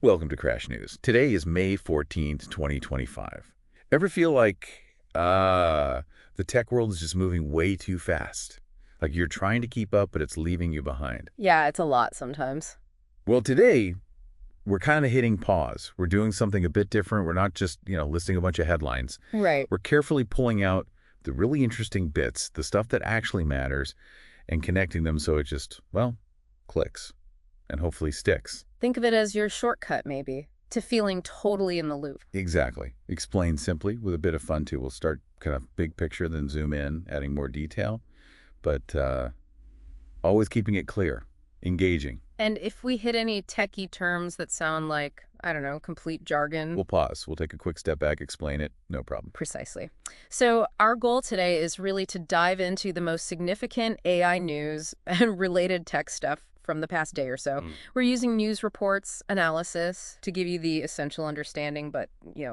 Welcome to Crash News. Today is May 14th, 2025. Ever feel like, the tech world is just moving way too fast? Like you're trying to keep up, but it's leaving you behind? Yeah, it's a lot sometimes. Well, today, we're kind of hitting pause. We're doing something a bit different. We're not just, listing a bunch of headlines. Right. We're carefully pulling out the really interesting bits, the stuff that actually matters, and connecting them so it just, well, clicks and hopefully sticks. Think of it as your shortcut, maybe, to feeling totally in the loop. Exactly. Explained simply with a bit of fun, too. We'll start kind of big picture, then zoom in, adding more detail, but always keeping it clear, engaging. And if we hit any techie terms that sound like, I don't know, complete jargon. We'll pause. We'll take a quick step back, explain it. No problem. Precisely. So our goal today is really to dive into the most significant AI news and related tech stuff from the past day or so. We're using news reports, analysis to give you the essential understanding, but,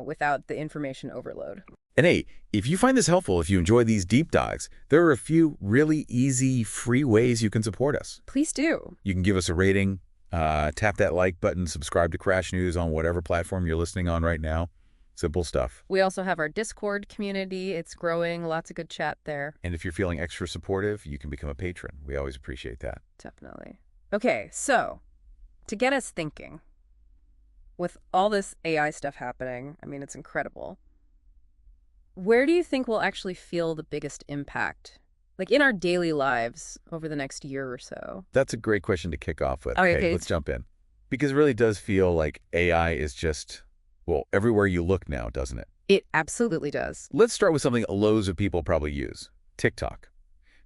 without the information overload. And hey, if you find this helpful, if you enjoy these deep dives, there are a few really easy, free ways you can support us. Please do. You can give us a rating, tap that like button, subscribe to Crash News on whatever platform you're listening on right now. Simple stuff. We also have our Discord community. It's growing. Lots of good chat there. And if you're feeling extra supportive, you can become a patron. We always appreciate that. Definitely. Okay, so to get us thinking, with all this AI stuff happening, I mean, it's incredible. Where do you think we'll actually feel the biggest impact? Like in our daily lives over the next year or so? That's a great question to kick off with. Okay. Let's jump in. Because it really does feel like AI is just, well, everywhere you look now, doesn't it? It absolutely does. Let's start with something loads of people probably use, TikTok.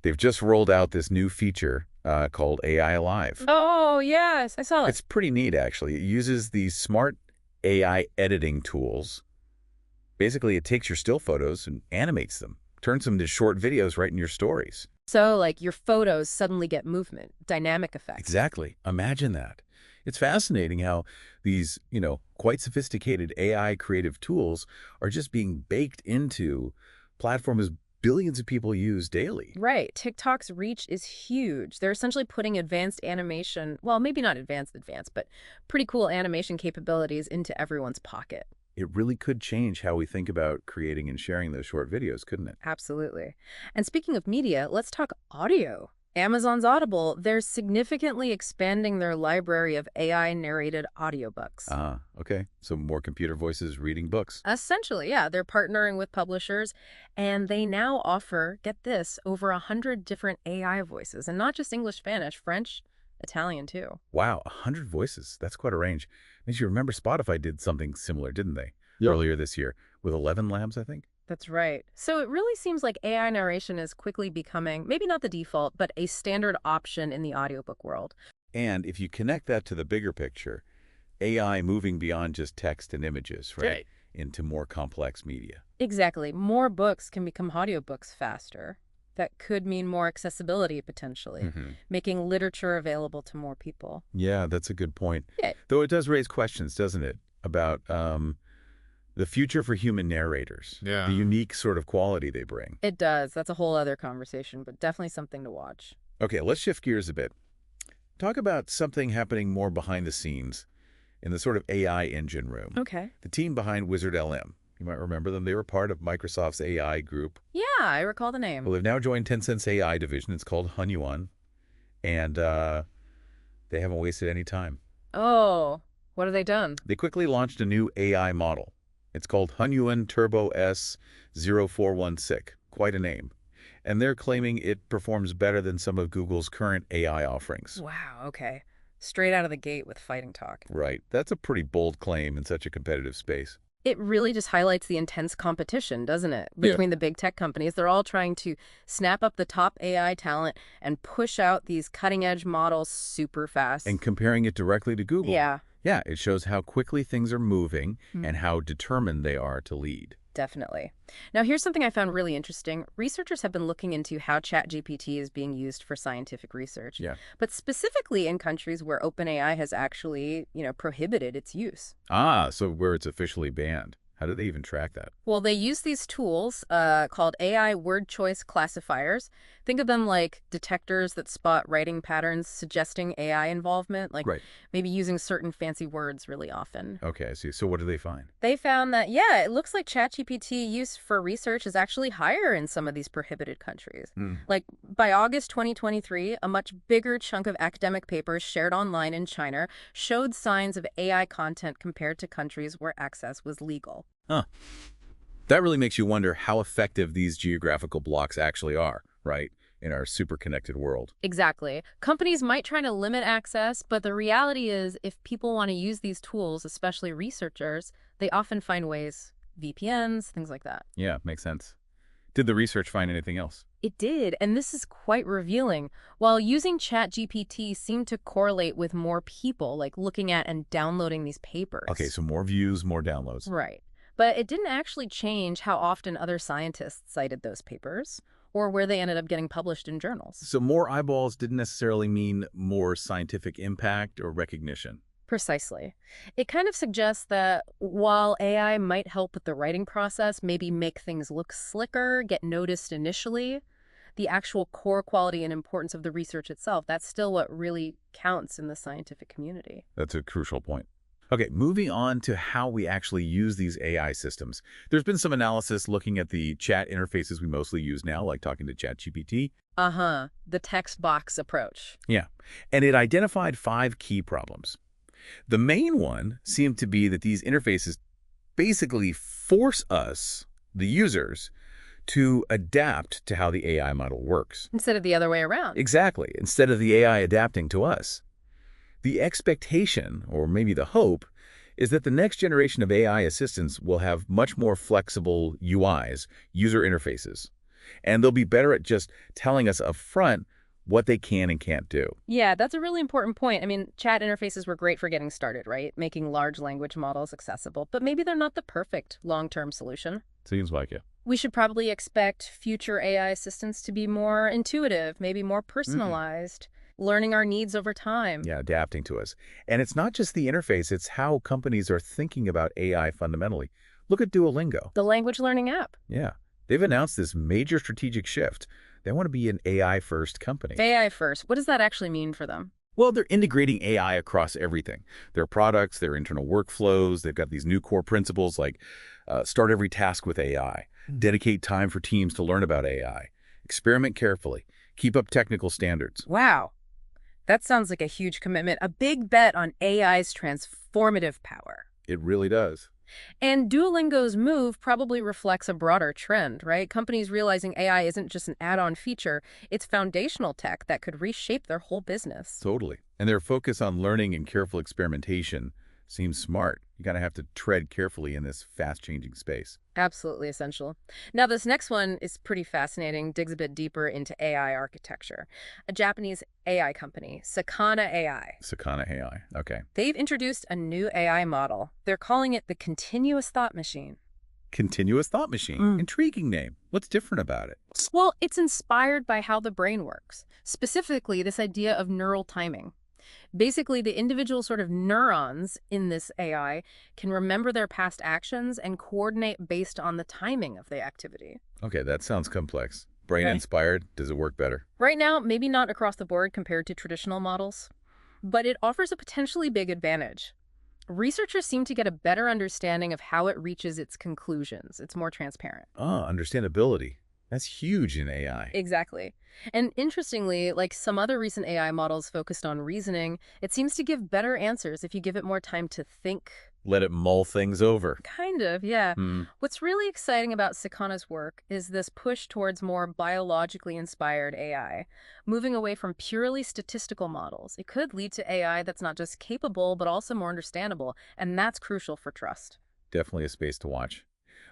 They've just rolled out this new feature called AI Live. Oh, yes, I saw it. It's pretty neat, actually. It uses these smart AI editing tools. Basically, it takes your still photos and animates them, turns them into short videos right in your stories. So, like, your photos suddenly get movement, dynamic effect. Exactly. Imagine that. It's fascinating how these, quite sophisticated AI creative tools are just being baked into platforms billions of people use daily. Right. TikTok's reach is huge. They're essentially putting advanced animation, well, maybe not advanced, but pretty cool animation capabilities into everyone's pocket. It really could change how we think about creating and sharing those short videos, couldn't it? Absolutely. And speaking of media, let's talk audio. Amazon's Audible, they're significantly expanding their library of AI-narrated audiobooks. Ah, okay. So more computer voices reading books. Essentially, yeah. They're partnering with publishers, and they now offer, get this, over 100 different AI voices, and not just English, Spanish, French, Italian, too. Wow, 100 voices. That's quite a range. Makes you remember Spotify did something similar, didn't they? Yep. Earlier this year with 11 labs, I think. That's right. So it really seems like AI narration is quickly becoming, maybe not the default, but a standard option in the audiobook world. And if you connect that to the bigger picture, AI moving beyond just text and images, right? Into more complex media. Exactly. More books can become audiobooks faster. That could mean more accessibility, potentially, making literature available to more people. Yeah, that's a good point. Yeah. Though it does raise questions, doesn't it, about the future for human narrators, Yeah. the unique sort of quality they bring. It does. That's a whole other conversation, but definitely something to watch. Okay, let's shift gears a bit. Talk about something happening more behind the scenes in the sort of AI engine room. Okay. The team behind WizardLM. You might remember them. They were part of Microsoft's AI group. Yeah, I recall the name. Well, they've now joined Tencent's AI division. It's called Hunyuan. And they haven't wasted any time. Oh, what have they done? They quickly launched a new AI model. It's called Hunyuan Turbo S0416. Quite a name. And they're claiming it performs better than some of Google's current AI offerings. Wow, okay. Straight out of the gate with fighting talk. Right. That's a pretty bold claim in such a competitive space. It really just highlights the intense competition, doesn't it? Between the big tech companies. They're all trying to snap up the top AI talent and push out these cutting-edge models super fast. And comparing it directly to Google. Yeah. Yeah, it shows how quickly things are moving and how determined they are to lead. Definitely. Now, here's something I found really interesting. Researchers have been looking into how ChatGPT is being used for scientific research. Yeah. But specifically in countries where OpenAI has actually, prohibited its use. Ah, so where it's officially banned. How do they even track that? Well, they use these tools called AI word choice classifiers. Think of them like detectors that spot writing patterns suggesting AI involvement, like Right. maybe using certain fancy words really often. Okay, I see. So what do they find? They found that, yeah, it looks like ChatGPT use for research is actually higher in some of these prohibited countries. Hmm. Like, by August 2023, a much bigger chunk of academic papers shared online in China showed signs of AI content compared to countries where access was legal. Huh. That really makes you wonder how effective these geographical blocks actually are, right, in our super connected world. Exactly. Companies might try to limit access, but the reality is if people want to use these tools, especially researchers, they often find ways, VPNs, things like that. Yeah, makes sense. Did the research find anything else? It did, and this is quite revealing. While using ChatGPT seemed to correlate with more people, like looking at and downloading these papers. Okay, so more views, more downloads. Right. But it didn't actually change how often other scientists cited those papers or where they ended up getting published in journals. So more eyeballs didn't necessarily mean more scientific impact or recognition. Precisely. It kind of suggests that while AI might help with the writing process, maybe make things look slicker, get noticed initially, the actual core quality and importance of the research itself, that's still what really counts in the scientific community. That's a crucial point. Okay, moving on to how we actually use these AI systems. There's been some analysis looking at the chat interfaces we mostly use now, like talking to ChatGPT. Uh-huh. The text box approach. Yeah, and it identified 5 key problems. The main one seemed to be that these interfaces basically force us, the users, to adapt to how the AI model works. Instead of the other way around. Exactly, instead of the AI adapting to us. The expectation, or maybe the hope, is that the next generation of AI assistants will have much more flexible UIs, user interfaces, and they'll be better at just telling us up front what they can and can't do. Yeah, that's a really important point. I mean, chat interfaces were great for getting started, right? Making large language models accessible, but maybe they're not the perfect long-term solution. Seems like it. We should probably expect future AI assistants to be more intuitive, maybe more personalized, learning our needs over time. Yeah, adapting to us. And it's not just the interface, it's how companies are thinking about AI fundamentally. Look at Duolingo. The language learning app. Yeah, they've announced this major strategic shift. They want to be an AI-first company. AI first. What does that actually mean for them? Well, they're integrating AI across everything. Their products, their internal workflows, they've got these new core principles like start every task with AI, dedicate time for teams to learn about AI, experiment carefully, keep up technical standards. Wow. That sounds like a huge commitment, a big bet on AI's transformative power. It really does. And Duolingo's move probably reflects a broader trend, right? Companies realizing AI isn't just an add-on feature, it's foundational tech that could reshape their whole business. Totally. And their focus on learning and careful experimentation seems smart. You kind of have to tread carefully in this fast-changing space. Absolutely essential. Now, this next one is pretty fascinating, digs a bit deeper into AI architecture. A Japanese AI company, Sakana AI. Sakana AI. Okay. They've introduced a new AI model. They're calling it the continuous thought machine. Continuous thought machine. Intriguing name. What's different about it? Well, it's inspired by how the brain works, specifically this idea of neural timing. Basically, the individual sort of neurons in this AI can remember their past actions and coordinate based on the timing of the activity. Okay, that sounds complex. Brain-inspired, does it work better? Right now, maybe not across the board compared to traditional models, but it offers a potentially big advantage. Researchers seem to get a better understanding of how it reaches its conclusions. It's more transparent. Understandability. That's huge in AI. Exactly. And interestingly, like some other recent AI models focused on reasoning, it seems to give better answers if you give it more time to think. Let it mull things over. Kind of, yeah. What's really exciting about Sakana's work is this push towards more biologically inspired AI, moving away from purely statistical models. It could lead to AI that's not just capable, but also more understandable, and that's crucial for trust. Definitely a space to watch.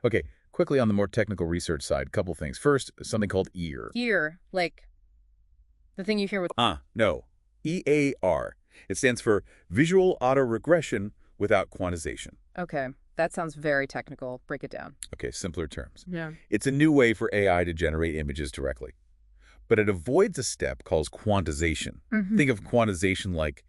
Okay, quickly on the more technical research side, couple things. First, something called EAR. EAR, like the thing you hear with... No. EAR. It stands for Visual Auto-Regression Without Quantization. Okay, that sounds very technical. Break it down. Okay, simpler terms. Yeah. It's a new way for AI to generate images directly. But it avoids a step called quantization. Think of quantization like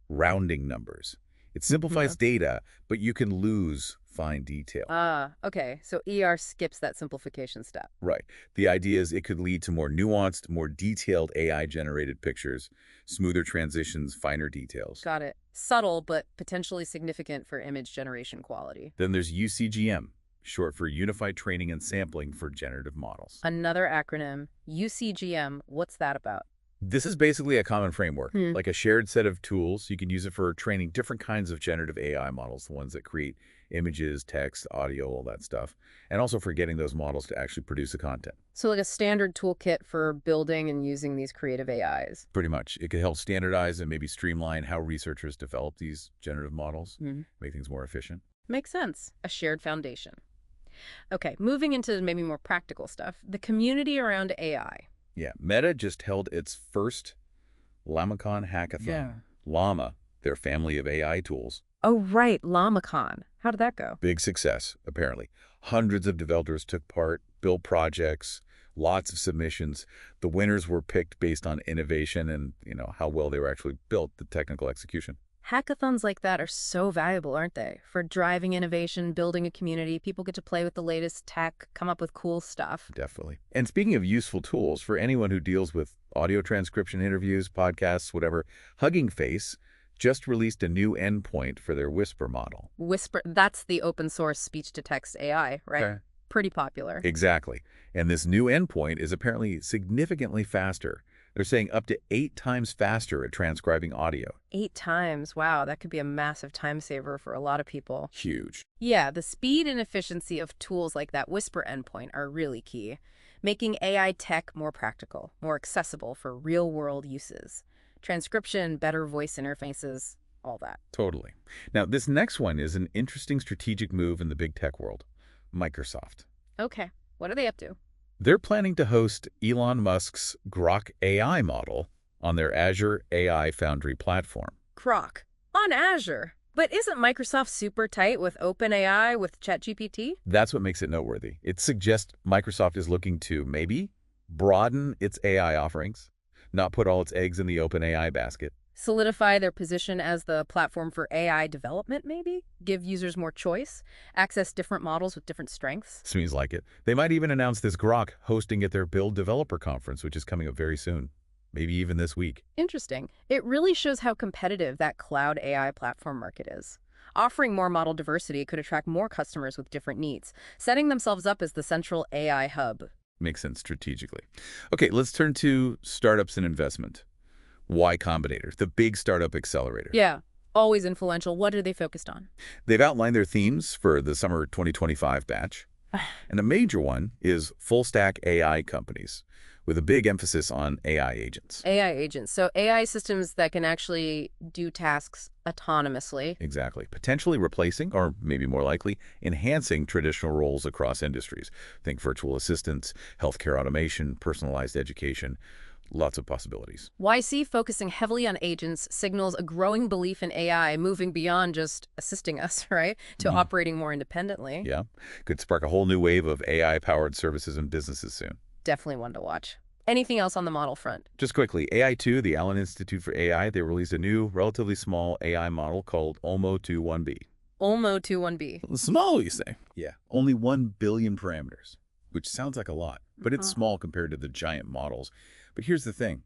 rounding numbers. It simplifies data, but you can lose fine detail. Ah, okay. So ER skips that simplification step. Right. The idea is it could lead to more nuanced, more detailed AI-generated pictures, smoother transitions, finer details. Got it. Subtle, but potentially significant for image generation quality. Then there's UCGM, short for Unified Training and Sampling for Generative Models. Another acronym, UCGM. What's that about? This is basically a common framework, Hmm. like a shared set of tools. You can use it for training different kinds of generative AI models, the ones that create images, text, audio, all that stuff, and also for getting those models to actually produce the content. So like a standard toolkit for building and using these creative AIs. Pretty much. It could help standardize and maybe streamline how researchers develop these generative models, Hmm. make things more efficient. Makes sense. A shared foundation. Okay, moving into maybe more practical stuff. The community around AI. Yeah, Meta just held its first LlamaCon hackathon. Yeah. Llama, their family of AI tools. Oh, right, LlamaCon. How did that go? Big success, apparently. Hundreds of developers took part, built projects, lots of submissions. The winners were picked based on innovation and, how well they were actually built, the technical execution. Hackathons like that are so valuable, aren't they? For driving innovation, building a community, people get to play with the latest tech, come up with cool stuff. Definitely. And speaking of useful tools, for anyone who deals with audio transcription interviews, podcasts, whatever, Hugging Face just released a new endpoint for their Whisper model. Whisper, that's the open source speech-to-text AI, right? Okay. Pretty popular. Exactly. And this new endpoint is apparently significantly faster. They're saying up to 8 times faster at transcribing audio. 8 times. Wow, that could be a massive time saver for a lot of people. Huge. Yeah, the speed and efficiency of tools like that Whisper endpoint are really key, making AI tech more practical, more accessible for real-world uses. Transcription, better voice interfaces, all that. Totally. Now, this next one is an interesting strategic move in the big tech world. Microsoft. Okay, what are they up to? They're planning to host Elon Musk's Grok AI model on their Azure AI Foundry platform. Grok. On Azure. But isn't Microsoft super tight with OpenAI, with ChatGPT? That's what makes it noteworthy. It suggests Microsoft is looking to maybe broaden its AI offerings, not put all its eggs in the OpenAI basket. Solidify their position as the platform for AI development, maybe? Give users more choice? Access different models with different strengths? Seems like it. They might even announce this Grok hosting at their Build Developer Conference, which is coming up very soon. Maybe even this week. Interesting. It really shows how competitive that cloud AI platform market is. Offering more model diversity could attract more customers with different needs, setting themselves up as the central AI hub. Makes sense strategically. Okay, let's turn to startups and investment. Y Combinator, the big startup accelerator. Yeah, always influential. What are they focused on? They've outlined their themes for the summer 2025 batch. And a major one is full-stack AI companies, with a big emphasis on AI agents. AI agents. So AI systems that can actually do tasks autonomously. Exactly. Potentially replacing, or maybe more likely, enhancing traditional roles across industries. Think virtual assistants, healthcare automation, personalized education. Lots of possibilities. YC focusing heavily on agents signals a growing belief in AI moving beyond just assisting us, right, to operating more independently. Yeah. Could spark a whole new wave of AI-powered services and businesses soon. Definitely one to watch. Anything else on the model front? Just quickly, AI2, the Allen Institute for AI, they released a new, relatively small AI model called Olmo 21B. Olmo 21B. Small, you say? Yeah. Only 1 billion parameters, which sounds like a lot, but it's small compared to the giant models. But here's the thing.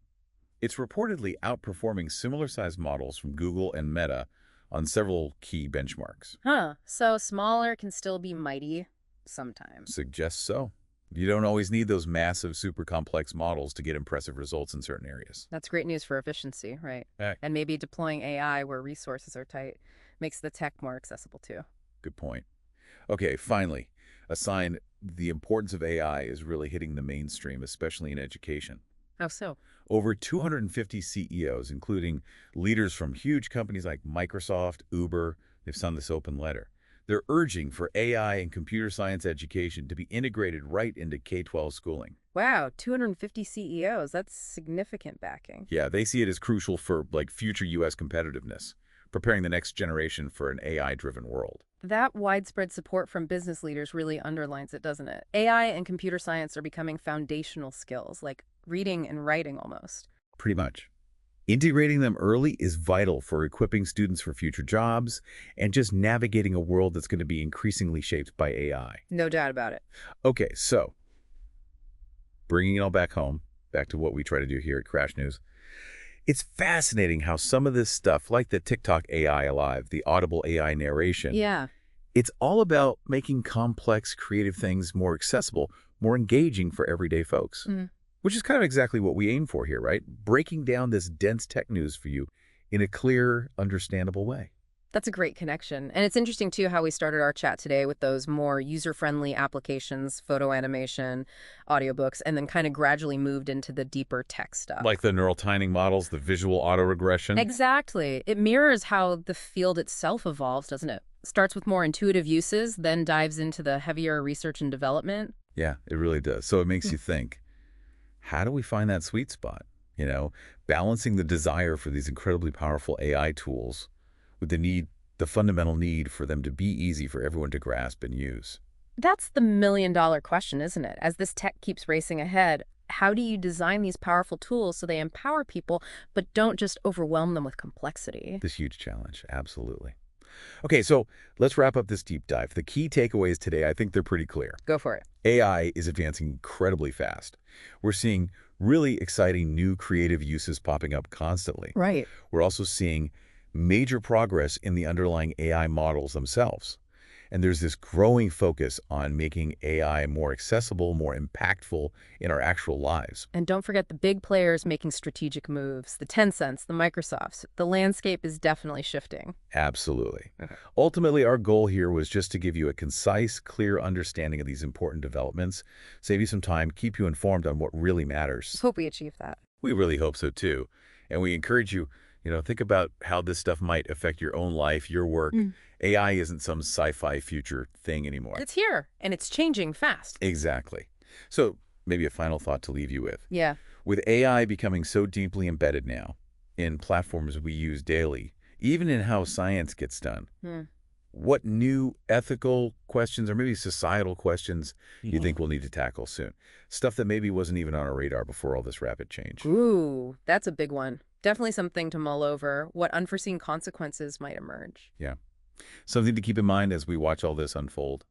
It's reportedly outperforming similar-sized models from Google and Meta on several key benchmarks. Huh. So smaller can still be mighty sometimes. Suggests so. You don't always need those massive, super complex models to get impressive results in certain areas. That's great news for efficiency, right? Heck. And maybe deploying AI where resources are tight makes the tech more accessible too. Good point. Okay, finally, a sign the importance of AI is really hitting the mainstream, especially in education. How so? Over 250 CEOs, including leaders from huge companies like Microsoft, Uber, they've signed this open letter. They're urging for AI and computer science education to be integrated right into K-12 schooling. Wow, 250 CEOs. That's significant backing. Yeah, they see it as crucial for future U.S. competitiveness, preparing the next generation for an AI-driven world. That widespread support from business leaders really underlines it, doesn't it? AI and computer science are becoming foundational skills, like reading and writing almost. Pretty much. Integrating them early is vital for equipping students for future jobs and just navigating a world that's going to be increasingly shaped by AI. No doubt about it. Okay, so bringing it all back home, back to what we try to do here at Crash News, it's fascinating how some of this stuff, like the TikTok AI Alive, the Audible AI narration, Yeah. it's all about making complex, creative things more accessible, more engaging for everyday folks. Which is kind of exactly what we aim for here, right? Breaking down this dense tech news for you in a clear, understandable way. That's a great connection. And it's interesting, too, how we started our chat today with those more user-friendly applications, photo animation, audiobooks, and then kind of gradually moved into the deeper tech stuff. Like the neural timing models, the visual autoregression. Exactly. It mirrors how the field itself evolves, doesn't it? Starts with more intuitive uses, then dives into the heavier research and development. Yeah, it really does. So it makes you think, how do we find that sweet spot? Balancing the desire for these incredibly powerful AI tools with the fundamental need for them to be easy for everyone to grasp and use. That's the million-dollar question, isn't it? As this tech keeps racing ahead, how do you design these powerful tools so they empower people but don't just overwhelm them with complexity? This huge challenge, absolutely. Okay, so let's wrap up this deep dive. The key takeaways today, I think they're pretty clear. Go for it. AI is advancing incredibly fast. We're seeing really exciting new creative uses popping up constantly. Right. We're also seeing major progress in the underlying AI models themselves. And there's this growing focus on making AI more accessible, more impactful in our actual lives. And don't forget the big players making strategic moves, the Tencents, the Microsofts. The landscape is definitely shifting. Absolutely. Okay. Ultimately, our goal here was just to give you a concise, clear understanding of these important developments, save you some time, keep you informed on what really matters. Let's hope we achieve that. We really hope so, too. And we encourage you, think about how this stuff might affect your own life, your work. AI isn't some sci-fi future thing anymore. It's here, and it's changing fast. Exactly. So maybe a final thought to leave you with. Yeah. With AI becoming so deeply embedded now in platforms we use daily, even in how science gets done, what new ethical questions or maybe societal questions do you think we'll need to tackle soon? Stuff that maybe wasn't even on our radar before all this rapid change. Ooh, that's a big one. Definitely something to mull over. What unforeseen consequences might emerge? Yeah. Something to keep in mind as we watch all this unfold.